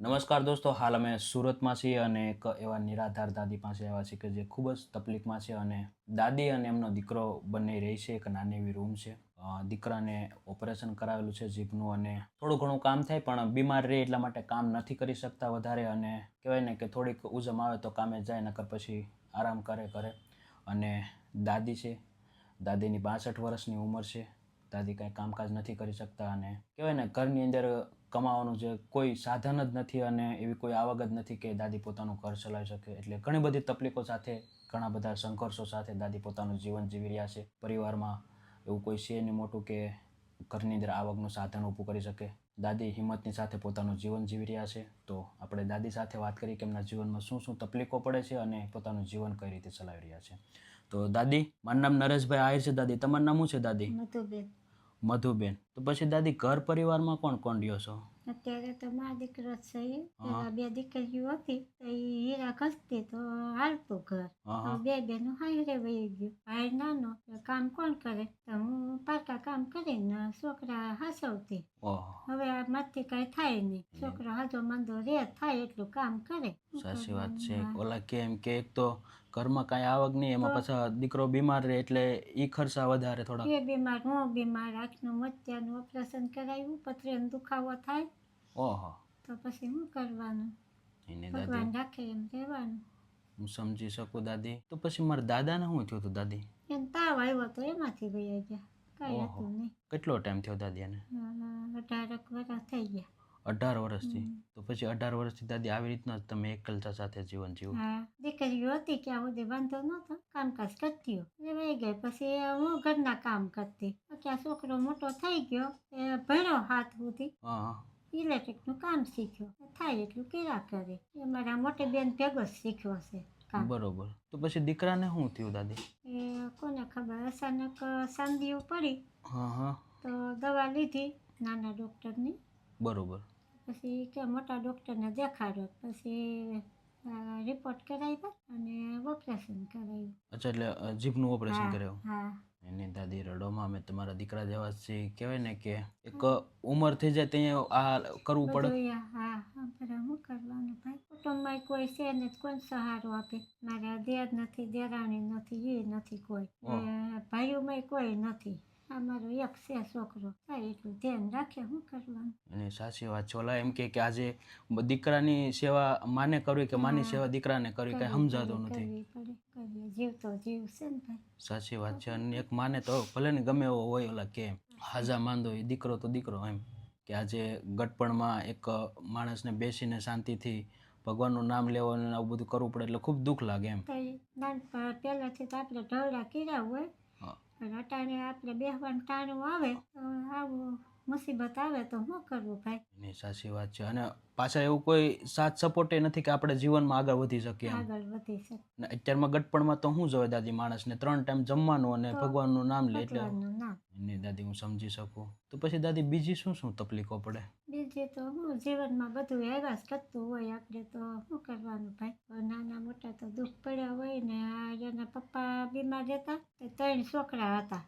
નમસ્કાર દોસ્તો, હાલ અમે સુરતમાં છીએ અને એક એવા નિરાધાર દાદી પાસે આવ્યા છે કે જે ખૂબ જ તકલીફમાં છે અને દાદી અને એમનો દીકરો બંને રહે છે. એક નાની એવી રૂમ છે. દીકરાને ઓપરેશન કરાવેલું છે જીભનું અને થોડું ઘણું કામ થાય પણ બીમાર રહે એટલા માટે કામ નથી કરી શકતા વધારે અને કહેવાય ને કે થોડીક ઉજમ આવે તો કામે જાય, નકર પછી આરામ કરે અને દાદી છે. દાદીની 62 વર્ષની ઉંમર છે. દાદી કાંઈ કામકાજ નથી કરી શકતા અને કહેવાય ને ઘરની અંદર કમાવાનું જે કોઈ સાધન જ નથી અને એવી કોઈ આવક જ નથી કે દાદી પોતાનું ઘર ચલાવી શકે. એટલે ઘણી બધી તકલીફો સાથે, ઘણા બધા સંઘર્ષો સાથે દાદી પોતાનું જીવન જીવી રહ્યા છે. પરિવારમાં એવું કોઈ છે નહીં મોટું કે ઘરની અંદર આવકનું સાધન ઊભું કરી શકે. દાદી હિંમતની સાથે પોતાનું જીવન જીવી રહ્યા છે. તો આપણે દાદી સાથે વાત કરી કે એમના જીવનમાં શું શું તકલીફો પડે છે અને પોતાનું જીવન કઈ રીતે ચલાવી રહ્યા છે. તો દાદી, મારું નામ નરેશભાઈ આહિર છે. દાદી, તમારું નામ શું છે દાદી? મધુબેન. મધુબેન. તો પછી દાદી, ઘર પરિવારમાં કોણ કોણ રહ્યો છો? અત્યારે તો મારો દીકરો છે. પેલા બે દીકરીઓ હતી તો એ હીરા ઘસતી તો હાલતું ઘર. બે બેનું હાયરે વહી ગયું. ભાઈ નાનો, કામ કોણ કરે? તો હું પાકા કામ કરીને છોકરા હાસવતી. હવે આ માંથી કઈ થાય નહીં. છોકરો હાજો મંદો રે થાય એટલું કામ કરે. સાચી વાત છે. ઓલા કેમ કે એક તો ઘરમાં કાંઈ આવક નહીં, એમાં પાછા દીકરો બીમાર રહે એટલે ઈ ખર્ચા વધારે થોડા. એ બીમાર, હું બીમાર, આંખનું મોતિયાનું ઓપરેશન કરાવ્યું, પથરીનો દુખાવો થાય. ઓહો. તો પછી શું કરવાનું? ભગવાન રાખે એમ રહેવાનું. હું સમજી શકું દાદી. તો પછી મારા દાદાને શું થયું હતું દાદી? એને તાવ આવ્યો તો એમાંથી વયા ગયા. કાંઈ હતું નહીં. કેટલો ટાઈમ થયો દાદી એને? 18 વર્ષ થઈ ગયા. 18 વર્ષથી? તો પછી 18 વર્ષથી દાદી આવી રીતના જ તમે એકલતા સાથે જીવન જીવો? હા, દીકરીઓ હતી ત્યાં સુધી વાંધો નહોતો, કામકાજ કરતી એ વહી ગઈ. પછી હું ઘરના કામ કરતી. પછી છોકરો મોટો થઈ ગયો, એ ભણ્યો 7 સુધી. ઇલેક્ટ્રિકનું કામ શીખ્યો. થાય એટલું કર્યા કરે. એ મારા મોટી બેન ભેગો જ શીખ્યો છે. બરોબર. તો પછી દીકરાને શું થયું દાદી? એ કોને ખબર, અચાનક સાંદીઓ પડી. તો દવા લીધી નાના ડૉક્ટરની. બરોબર. પછી કે મોટા ડૉક્ટરને દેખાડ્યો. પછી રિપોર્ટ કરાવ્યા અને ઓપરેશન કરાવ્યું. અચ્છા, એટલે જીભનું ઓપરેશન કરાવ્યું? હા. એની દાદી, રડોમાં અમે તમારા દીકરા જેવા છે. કહેવાય ને કે એક ઉંમર થઈ જાય ત્યાં આ કરવું પડે. હા, શું કરવાનું ભાઈ? કુટુંબમાં કોઈ છે ને, કોણ સહારો આપે? મારા દેર નથી, દેરાણી નથી, એ નથી કોઈ. ભાઈઓમાં કોઈ નથી. આ મારો એક છે છોકરો. થાય એટલું ધ્યાન રાખે, શું કરવાનું? અને સાચી વાત છે. ઓલા એમ કે આજે દીકરાની સેવા માને કરવી કે માની સેવા દીકરાને કરવી કઈ સમજાતું નથી. જીવ તો જીવ છે ને ભાઈ. સાચી વાત છે. અને એક માને તો ભલે ને ગમે એવો હોય, ઓલા કે હાજા માંદો એ દીકરો તો દીકરો, એમ કે આજે ગટપણમાં એક માણસને બેસીને શાંતિથી ભગવાનનું નામ લેવાનું આવું બધું કરવું પડે એટલે ખૂબ દુઃખ લાગે એમ. પહેલાથી તો આપણે ઢવડા કર્યા હોય, પણ અટાણે આપણે બેહવાનું ટાણું આવે તો આવું મુસીબત આવે તો શું કરવું ભાઈ? એની સાચી વાત છે. અને પાછા એવું કોઈ સાથ સપોર્ટ નથી કે આપણે જીવનમાં આગળ વધી શકીએ. આગળ વધી શકે. અત્યારમાં ગટપણમાં તો શું જોવે દાદી, માણસને 3 ટાઈમ જમવાનું અને ભગવાનનું નામ લે એટલે. એની દાદી, હું સમજી શકું. તો પછી દાદી, બીજી શું શું તકલીફો પડે? બીજી તો હું જીવનમાં બધું આવ્યા જ કરતું હોય. આપણે તો શું કરવાનું ભાઈ? નાના મોટા તો દુઃખ પડ્યા હોય ને. એના પપ્પા બીમાર રહેતા, 3 છોકરા હતા.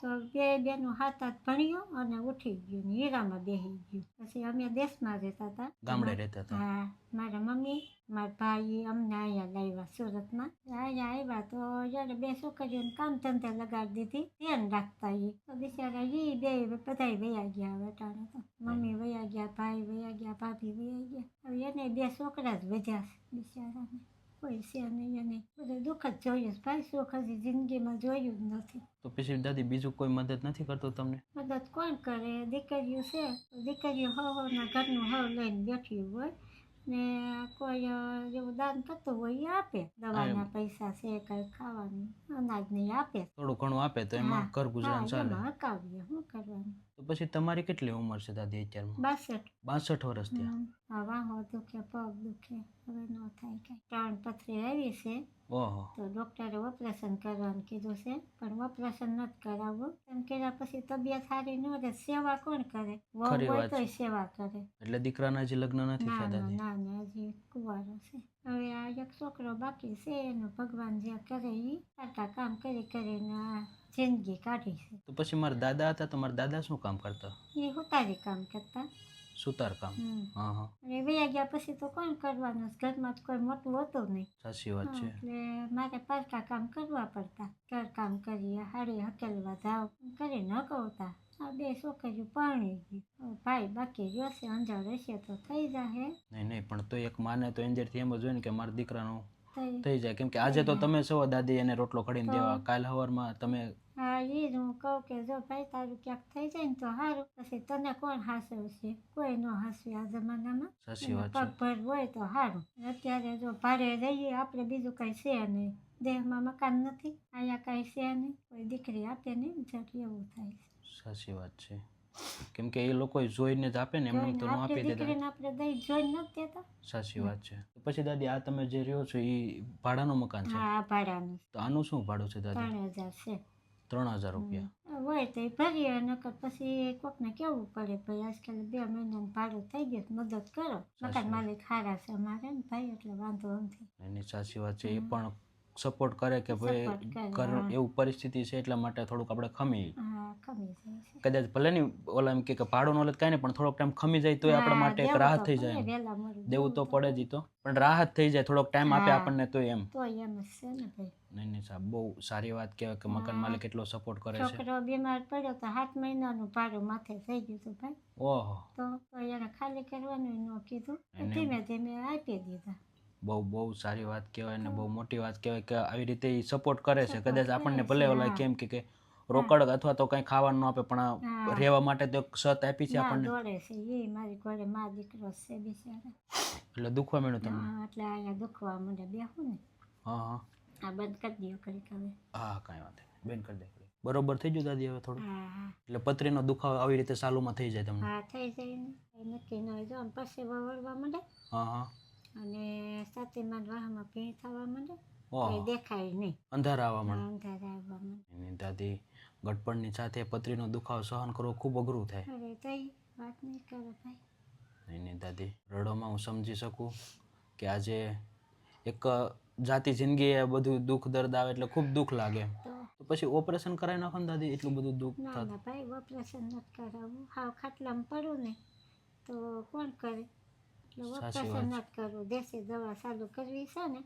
તો બે બેનું 7 ભણ્યો અને ઉઠી ગયું ને હીરામાં બેસી ગયું. પછી અમે દેશમાં રહેતા હતા, ગામડે રહેતા હતા. હા, મારા મમ્મી, મારા ભાઈ અમને અહીંયા લાવ્યા સુરતમાં. અહીંયા આવ્યા તો જયારે 2 છોકરીઓને કામ ધંધે લગાડી દીધી, ધ્યાન રાખતા. એ તો બિચારા એ બે બધાય વયા ગયા. વેટાણે તો મમ્મી વયા ગયા, ભાઈ વયા ગયા, ભાભી વયા ગયા. હવે એને 2 છોકરા જ વધ્યા છે બિચારાને. કોઈ છે નહીં. એને બધું દુઃખ જ જોયું ભાઈ. સુખ હજી જિંદગીમાં જોયું જ નથી. તો પછી દાદી, બીજું કોઈ મદદ નથી કરતું તમને? મદદ કોણ કરે? દીકરીઓ છે, દીકરીઓ હવના ઘરનું હવ લઈને બેઠી હોય ને કોઈ એવું દાન કરતું હોય એ આપે. દવાના પૈસા છે, કઈ ખાવાનું અનાજ નહીં આપે, થોડું ઘણું આપે તો એમાં ઘર ગુજરાન ચાલે. હકાવીએ, શું કરવાનું? તો પછી તમારી કેટલી ઉંમર છે દાદી અત્યારમાં? 62 વર્ષ થયા. હા, વાહો દુખે, પગ દુખે, હવે ન થાય કઈ. 3 પથરી આવી છે. તો ડોક્ટરે ઓપરેશન કરવાનું કીધું છે, પણ ઓપરેશન નથી કરાવવું. એમ કર્યા પછી તબિયત સારી ન રહે, સેવા કોણ કરે? વહુ હોય તો સેવા કરે. એટલે દીકરાના હજી લગ્ન નથી થયા દાદી? ના, હજી કુંવારો છે. હવે આ એક છોકરો બાકી છે, એનું ભગવાન જે કરે એ પાકા કામ કરીને જિંદગી કાઢી છે. તો પછી મારા દાદા હતા, તો મારા દાદા શું કામ કરતા? એ હુતારી કામ કરતા. સુતારકામ. હા હા, અને વયા ગયા પછી તો કોણ કરવાનું છે? ઘરમાં તો કોઈ મોટું હતું નહીં. સાચી વાત છે. એટલે મારે પારકા કામ કરવા પડતા. ઘર કામ કરીએ, હાડી હકેલવા જાવ, કરીને હકવતા. આ બે છોકરીઓ પરણી ગઈ. હવે ભાઈ બાકી રહ્યો છે, અંજાર હશે તો થઈ જાહે. નહીં નહીં, પણ તો એક માને તો અંદરથી એમ જ હોય ને કે મારા દીકરાનું થઈ થઈ જાય. કેમ કે આજે તો તમે છો દાદી એને રોટલો ઘડીને દેવા, કાલ સવારમાં તમે હા, એ જ હું કહું કે જો ભાઈ તારું ક્યાંક થઈ જાય ને તો સારું. પછી તને કોણ હાસવશે? કોઈ ન હાસવે આ જમાનામાં. સાચી વાત છે. પગભર હોય તો સારું. અત્યારે જો ભાડે રહીએ આપણે, બીજું કઈ છે નહીં. દેહમાં મકાન નથી, અહીંયા કઈ છે નહીં, કોઈ દીકરી આપે નહીં, જટ એવું થાય છે. સાચી વાત છે. કેમ કે એ લોકો જોઈને જ આપે ને, એમને તો ન આપણે આપી દેતા. દીકરીને આપણે દઈ જોઈને નથી દેતા. સાચી વાત છે. પછી દાદી આ તમે જે રહ્યો છો એ ભાડાનું મકાન છે? હા, ભાડાનું તો આનું શું ભાડું છે દાદી? 3000 છે. 3000 રૂપિયા. હોય તો એ ભરીએ, નકર પછી કોકને કેવું પડે ભાઈ આજકાલ 2 મહિનાનું ભાડું થઈ ગયું, મદદ કરો. મકાન માલિક સારા છે અમારે ને ભાઈ, એટલે વાંધો નથી. એની સાચી વાત છે. એ પણ સપોર્ટ કરે કે ભાઈ Support કરે, ઘર એવું પરિસ્થિતિ છે એટલા માટે થોડુંક આપણે ખમી. હા, ખમી જાય છે. કદાચ ભલે નહીં ઓલા એમ કે ભાડું નો લે કાંઈ નહીં, પણ થોડોક ટાઈમ ખમી જાય તો આપણા માટે એક રાહત થઈ જાય. વહેલા મોડું દેવું તો પડે જ ઈ તો, પણ રાહત થઈ જાય. થોડોક ટાઈમ આપે આપણને તો એમ. તો એમ જ છે ને ભાઈ. નહીં નહીં સાહેબ, બહુ સારી વાત કહેવાય કે મકાન માલિક એટલો સપોર્ટ કરે છે. છોકરો બીમાર પડ્યો તો 7 મહિનાનું ભાડું માથે થઈ ગયું હતું ભાઈ. ઓહો, તો એને ખાલી કરવાનું ન કીધું, ધીમે ધીમે આપી દીધા. બહુ સારી વાત કહેવાય ને બહુ મોટી વાત કહેવાય કે આવી રીતે એ સપોર્ટ કરે છે. કદાચ આપણને ભલે ઓલા કેમ કે રોકડ અથવા તો કંઈ ખાવાનું ન આપે, પણ રહેવા માટે તો એક છત આપી છે આપણને. દોડે છે એ મારી ઘરે મા દીકરો છે બિચારા. એટલે દુખવા માંડ્યું તમને? હા, એટલે અહીંયા દુખવા મને બેહું ને. હા હા, આ બંધ કરી દો કરી હવે. હા કાંઈ વાંધો નહીં, બેન કરી દે. બરોબર થઈ ગયું દાદી હવે થોડું? હા હા એટલે પથરીનો દુખાવો આવી રીતે ચાલુમાં થઈ જાય તમને? હા, થઈ જાય ને. એ નક્કી ન હોય. જો આમ પછી વળવા માંડે હા હા, અને છાતીમાં વાહમાં ભીણ થવા માંડે, ઓહો, એ દેખાય નહીં. અંધારા આવવા માંડે. અંધારા આવવા માંડે. એની દાદી ગટપણની સાથે પથરીનો દુખાવો સહન કરવો ખૂબ અઘરું થાય. અરે તઈ વાત નહીં કરો ભાઈ. એની દાદી રડોમાં હું સમજી શકું કે આજે એક જાતિ જિંદગી એ બધું દુઃખ દર્દ આવે એટલે ખૂબ દુઃખ લાગે. તો પછી ઓપરેશન કરાવી નાખો ને દાદી, એટલું બધું દુઃખ ના થાય. ના ભાઈ, ઓપરેશન નથી કરાવવું. હાવ ખાટલામાં પડું ને તો કોણ કરે? એટલે ઓપરેશન નથી કરવું. દેશી દવા ચાલુ કરવી છે ને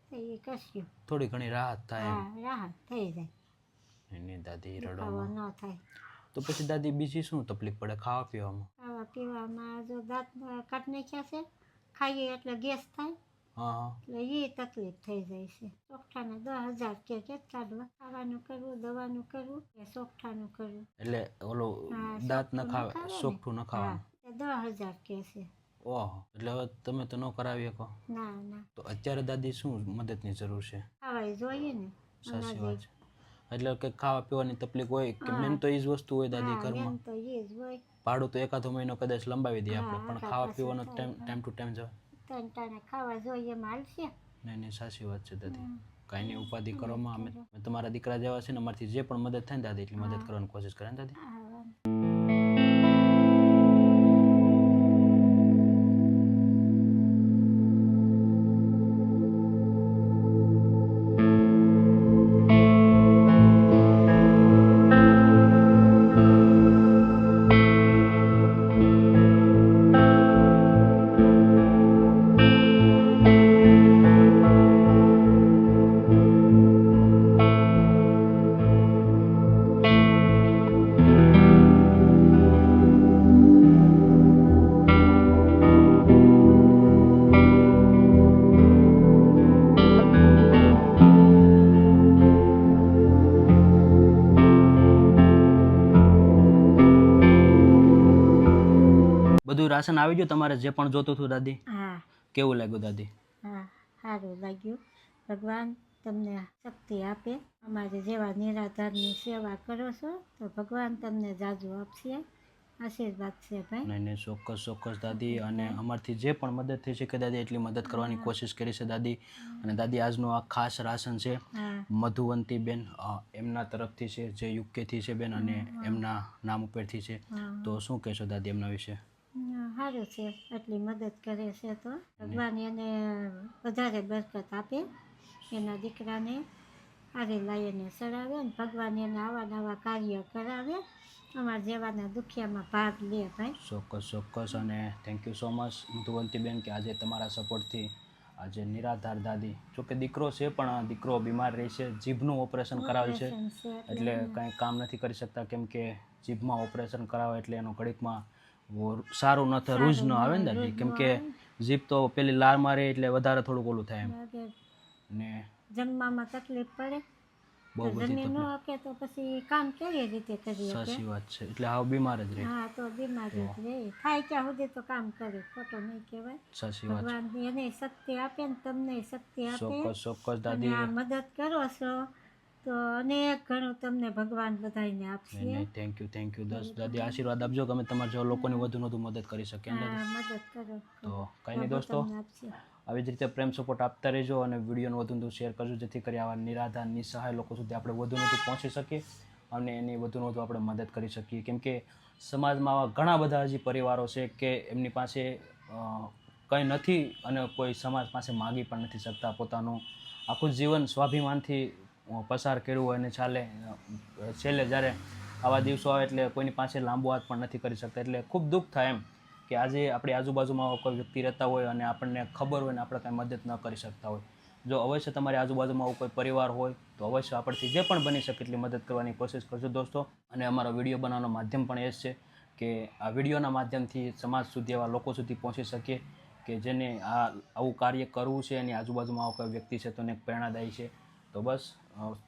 તો એ કરશું. થોડી ઘણી રાહત થાય એમ. હા, રાહત થઈ જાય, એની દાદી દુખાવો રડોમાં. ન થાય. તો પછી દાદી બીજી શું તકલીફ પડે ખાવા પીવામાં? ખાવા પીવામાં જો દાંત કાઢ નાખ્યા છે, ખાઈએ એટલે ગેસ થાય, હા હા, એટલે એ તકલીફ થઈ જાય છે. ચોખ્ઠાને 10,000 કે કાઢવા. ખાવાનું કરવું, દવાનું કરવું કે ચોખ્ઠાનું કરવું. એટલે ઓલો હા, દાંત ન ચોખ્ઠું ખાવે, ન ખાવે ને. ચોખ્ઠું ન ખાવાનું. એ 10,000 કે છે. ઓહો, એટલે હવે તમે તો ન કરાવી શકો. ના ના, તો અત્યારે દાદી શું મદદની જરૂર છે? ખાવાય જોઈએ ને. સાચી વાત છે. એટલે કે ખાવા પીવાની તકલીફ હોય કે મેન તો એ જ વસ્તુ હોય દાદી હા, ઘરમાં. મેન તો એ જ હોય. ભાડું તો એકાદો મહિનો કદાચ લંબાવી દઈએ આપણે, પણ હા, ખાવા પાછું પીવાનો થાય, ટાઈમ ટુ ટાઈમ જવાય. ત્રણ ટાણે ખાવા જોઈએ એમાં હાલશે. નહીં નહીં, સાચી વાત છે દાદી. કાંઈ નહીં, ઉપાધિ કરવામાં અમે તમારા દીકરા જેવા છે ને, અમારથી જે પણ મદદ થાય ને દાદી એટલી મદદ કરવાની કોશિશ કરે ને દાદી. હા, બધું રાશન આવી ગયું તમારે જે પણ જોતું હતું દાદી? હા કેવું લાગ્યું દાદી? હા, સારું લાગ્યું. ભગવાન તમને શક્તિ આપે. અમારે જેવા નિરાધારની સેવા કરો છો તો ભગવાન તમને જાજુ આપશે. આશીર્વાદ છે ભાઈ. નહીં નહીં, ચોક્કસ દાદી. અને અમારથી જે પણ મદદ થઈ શકે દાદી એટલી મદદ કરવાની કોશિશ કરી છે દાદી. અને દાદી આજનું આ ખાસ રાશન છે હા મધુવંતી બેન એમના તરફથી છે, જે યુકેથી છે બેન, અને એમના નામ ઉપરથી છે. તો શું કહેશો દાદી એમના વિશે? સારું છે, આટલી મદદ કરે છે તો ભગવાન એને વધારે બરકત આપે. એના દીકરાને હારે લાઈને ચડાવે ને ભગવાન એને આવા નવા કાર્ય કરાવે અમારા જેવાના દુખિયામાં ભાગ લે ભાઈ. ચોક્કસ ચોક્કસ. અને થેન્ક યુ સો મચ મધુવંતીબેન કે આજે તમારા સપોર્ટથી આજે નિરાધાર દાદી, જોકે દીકરો છે પણ દીકરો બીમાર રહે છે, જીભનું ઓપરેશન કરાવેલ છે ઓપરેશન છે એટલે કંઈ કામ નથી કરી શકતા, કેમ કે જીભમાં ઓપરેશન કરાવે એટલે એનો ઘડીકમાં સારું ન થાય, રૂજ ન આવે ને દાદી, કેમ કે જીભ તો પેલી લાર મારે એટલે વધારે થોડુંક ઓલું થાય એમ. લાગે. ને જમવામાં તકલીફ પડે બહુ તો બધી જમી ન તકલીફ, શકે તો પછી કામ કેવી રીતે કરીએ કે? સાચી વાત છે, એટલે હાવ બીમાર જ રહે. હા તો બીમારી જ રહે. થાય ત્યાં સુધી તો કામ કરે, ખોટો નહીં કહેવાય. સાચી વાત છે. ભગવાન એને શક્તિ આપે ને તમને શક્તિ આપે. ચોક્કસ ચોક્કસ અને દાદી. આ મદદ કરો છો તો અનેક ઘણું તમને ભગવાન બધાને આપશે. નહીં થેન્ક યુ દસ દાદી, આશીર્વાદ આપજો કે અમે તમારા જેવા લોકોની વધુ ને વધુ મદદ કરી શકીએ ને દાદી. હા મદદ કરો. તો કંઈ નહીં પ્રભુ દોસ્તો, તમને આપશે. આવી જ રીતે પ્રેમ સપોર્ટ આપતા રહેજો અને વિડીયોને વધુ વધુ શેર કરજો, જેથી કરી આવા નિરાધાર નિસહાય લોકો સુધી આપણે વધુ વધુ પહોંચી શકીએ અને એની વધુ વધુ આપણે મદદ કરી શકીએ, કેમ કે સમાજમાં આવા ઘણા બધા હજી પરિવારો છે કે એમની પાસે કંઈ નથી અને કોઈ સમાજ પાસે માગી પણ નથી શકતા, પોતાનું આખું જીવન સ્વાભિમાનથી પસાર કર્યું હોય અને છેલ્લે જ્યારે આવા દિવસો આવે એટલે કોઈની પાસે લાંબો હાથ પણ નથી કરી શકતા, એટલે ખૂબ દુઃખ થાય એમ કે આજે આપણી આજુબાજુમાં કોઈ વ્યક્તિ રહેતા હોય અને આપણને ખબર હોય ને આપણે કાંઈ મદદ ન કરી શકતા હોય. જો અવશ્ય તમારી આજુબાજુમાં આવો કોઈ પરિવાર હોય તો અવશ્ય આપણથી જે પણ બની શકે એટલી મદદ કરવાની કોશિશ કરજો દોસ્તો. અને અમારો વિડીયો બનાવવાનો માધ્યમ પણ એ જ છે કે આ વિડીયોના માધ્યમથી સમાજ સુધી એવા લોકો સુધી પહોંચી શકીએ કે જેને આવું કાર્ય કરવું છે, એની આજુબાજુમાં આવો કોઈ વ્યક્તિ છે તો એને પ્રેરણાદાયી છે. તો બસ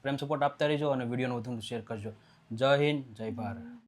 પ્રેમ સપોર્ટ આપતા રહેજો અને વિડીયોનો વધુ શેર કરજો. જય હિન્દ, જય ભારત.